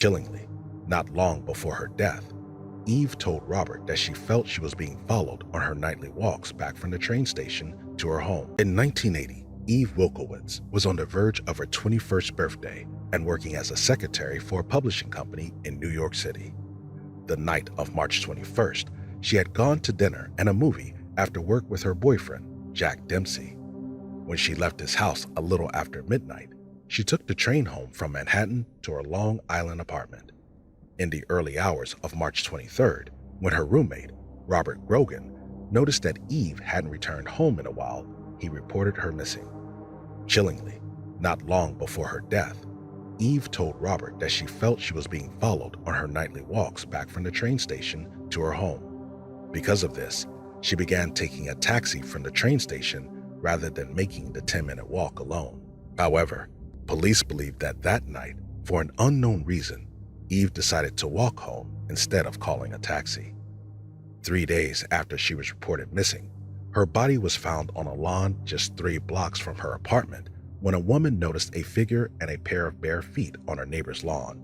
Chillingly, not long before her death, Eve told Robert that she felt she was being followed on her nightly walks back from the train station to her home. In 1980, Eve Wilkowitz was on the verge of her 21st birthday and working as a secretary for a publishing company in New York City. The night of March 21st, she had gone to dinner and a movie after work with her boyfriend, Jack Dempsey. When she left his house a little after midnight, she took the train home from Manhattan to her Long Island apartment. In the early hours of March 23rd, when her roommate, Robert Grogan, noticed that Eve hadn't returned home in a while, he reported her missing. Chillingly, not long before her death, Eve told Robert that she felt she was being followed on her nightly walks back from the train station to her home. Because of this, she began taking a taxi from the train station rather than making the 10-minute walk alone. However, police believe that night, for an unknown reason, Eve decided to walk home instead of calling a taxi. 3 days after she was reported missing, her body was found on a lawn just 3 blocks from her apartment when a woman noticed a figure and a pair of bare feet on her neighbor's lawn.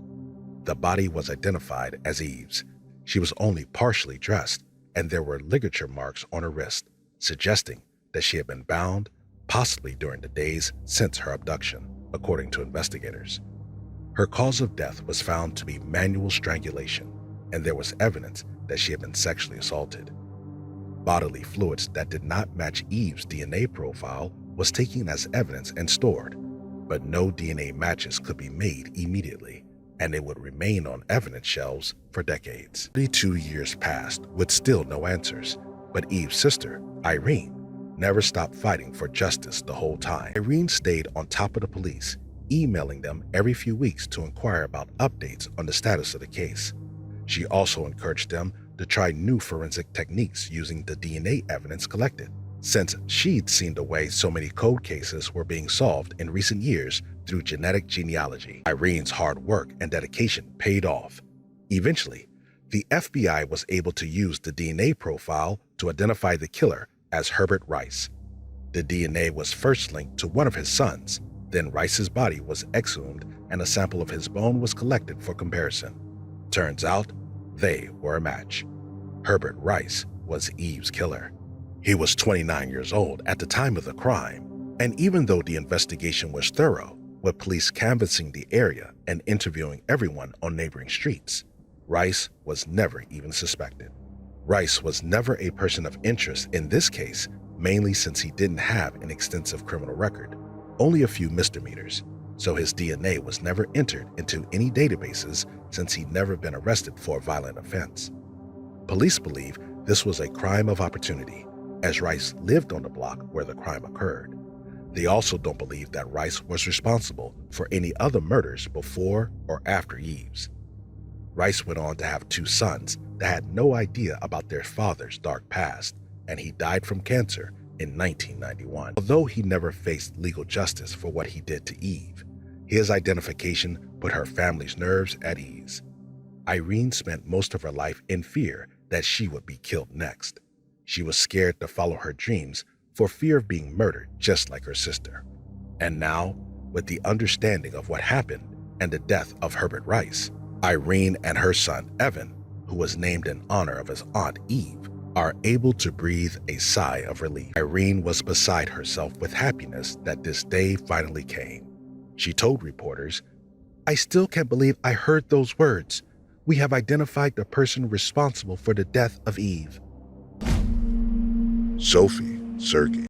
The body was identified as Eve's. She was only partially dressed, and there were ligature marks on her wrist, suggesting that she had been bound, possibly during the days since her abduction, according to investigators. Her cause of death was found to be manual strangulation, and there was evidence that she had been sexually assaulted. Bodily fluids that did not match Eve's DNA profile was taken as evidence and stored, but no DNA matches could be made immediately, and it would remain on evidence shelves for decades. 32 years passed with still no answers, but Eve's sister, Irene, never stopped fighting for justice the whole time. Irene stayed on top of the police, emailing them every few weeks to inquire about updates on the status of the case. She also encouraged them to try new forensic techniques using the DNA evidence collected, since she'd seen the way so many cold cases were being solved in recent years through genetic genealogy. Irene's hard work and dedication paid off. Eventually, the FBI was able to use the DNA profile to identify the killer as Herbert Rice. The DNA was first linked to one of his sons, then Rice's body was exhumed and a sample of his bone was collected for comparison. Turns out, they were a match. Herbert Rice was Eve's killer. He was 29 years old at the time of the crime, and even though the investigation was thorough, with police canvassing the area and interviewing everyone on neighboring streets, Rice was never even suspected. Rice was never a person of interest in this case, mainly since he didn't have an extensive criminal record, only a few misdemeanors, so his DNA was never entered into any databases since he'd never been arrested for a violent offense. Police believe this was a crime of opportunity, as Rice lived on the block where the crime occurred. They also don't believe that Rice was responsible for any other murders before or after Eve's. Rice went on to have 2 sons that had no idea about their father's dark past, and he died from cancer in 1991. Although he never faced legal justice for what he did to Eve, his identification put her family's nerves at ease. Irene spent most of her life in fear that she would be killed next. She was scared to follow her dreams for fear of being murdered just like her sister. And now, with the understanding of what happened and the death of Herbert Rice, Irene and her son Evan, who was named in honor of his aunt Eve, are able to breathe a sigh of relief. Irene was beside herself with happiness that this day finally came. She told reporters, "I still can't believe I heard those words. We have identified the person responsible for the death of Eve." Sophie Sergey.